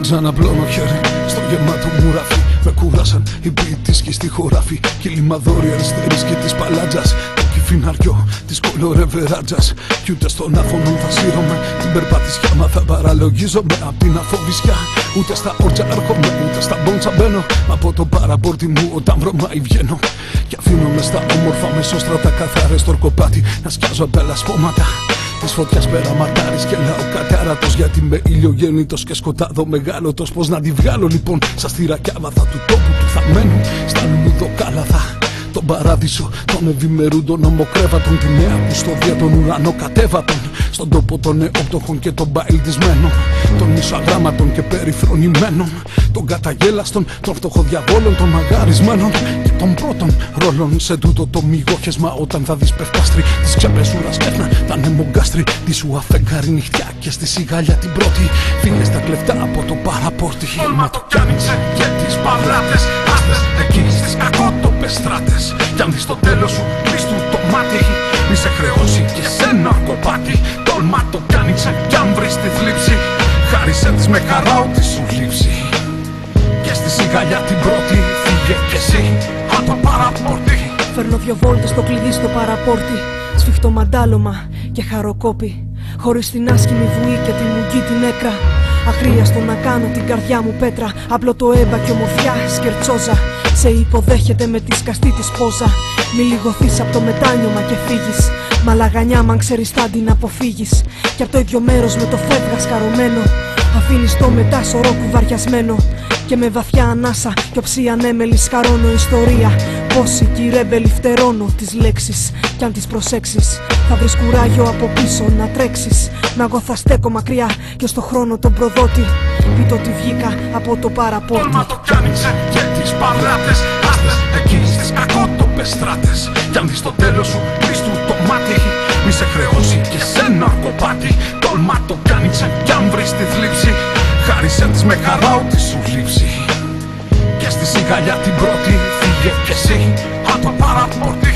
Ξαναπλώνω χέρι στο γεμάτο μου ράφι. Με κούρασαν οι ποιητής και στη χωράφη. Κιλιμαδόρι αριστερής και της παλάτζας. Το κυφιναριό της κολορεβεράτζας. Κι ούτε στον άφωνο θα σύρομαι. Την περπατησιά μα θα παραλογίζομαι. Απ' την αφοβησιά ούτε στα όρτσα έρχομαι. Ούτε στα μπόντσα μπαίνω. Από το παραπόρτι μου όταν βρωμάει βγαίνω. Κι αφήνομαι στα όμορφα μεσόστρατα καθαρές στο ορκοπάτι. Να σκιάζω απ' τα σπόματα της φωτιάς πέρα ματάρης και λαό κατάρατος. Γιατί με ήλιο γέννητος και σκοτάδο μεγάλωτος. Πώς να τη βγάλω λοιπόν στα στυρακιάβαθα του τόπου του θαμμένου. Στα λουλουδοκάλαθα τον παράδεισο των ευημερούντων ομοκρέβατων. Τη νέα κουστοδία των ουρανό κατέβατων. Στον τόπο των νεόπτωχων και των μπαιλτισμένων. Των μισοαγράμματων και περιφρονημένων. Των καταγέλαστων, των φτωχοδιαβόλων, των μαγαρισμένων. Και των πρώτων ρόλων σε τούτο το μυγόχεσμα. Όταν θα δεις πευκάστρι της ξεπεσούρας κέφνα. Τα νεμογκάστρι τη σου αφέγκαρη νυχτιά. Και στη σιγάλια την πρώτη φίλες τα κλεφτά από το παραπόρτι. Όλμα το κι άνοιξε και τις παλάτες. Άστες εκεί στις κακότοπες στράτες. Κι αν δεις το τέλος σου κλείστου το μάτι. Μη σε χρεώσει και σένα ορκοπάτι. Τόλμα το κι άνοιξε κι αν βρεις τη θλίψη. Χάρισε της με χαρά ό,τι σου λείψει. Και στη σιγαλιά την πρώτη φύγε κι εσύ απ' το παραπόρτι. Φέρνω 2 βόλτες στο κλειδί στο παραπόρτι. Σφιχτό μαντάλωμα και χαροκόπη. Χωρίς την άσχημη βουή και τη μουγκή την έκρα. Αχρίαστο να κάνω την καρδιά μου πέτρα. Απλό το έμπα και ομορφιά σκερτσόζα. Σε υποδέχεται με τη σκαστή της πόζα. Μη λιγωθείς απ' το μετάνιωμα και φύγεις. Μαλαγανιά μαν ξέρεις θα την αποφύγεις. Κι απ' το ίδιο μέρος με το φεύγα σκαρωμένο. Αφήνεις το μετά σωρό κουβαριασμένο. Και με βαθιά ανάσα κι οψή ανέμελη σκαρώνω ιστορία. Πόσοι κι ρέμπελοι φτερώνω τις λέξεις. Κι αν τις προσέξεις θα βρεις κουράγιο από πίσω να τρέξεις. Μα εγώ θα στέκω μακριά και στο χρόνο τον προδότη. Πείτε ότι βγήκα από το παραπόρτι. Τόλμα το κι άνοιξε και τις παλάτες. Άστες εκεί στις κακότοπες στράτες. Κι αν δεις το τέλος σου κλείστου το μάτι. Μη σε χρεώσει και σένα ορκοπάτι. Τόλμα το κι άνοιξε κι αν βρεις τη θλίψη. Χάρισε της με χαρά ό,τι σου λείψει. Και στη σιγαλιά την πρώτη φύγε κι εσύ απ' το παραπόρτι.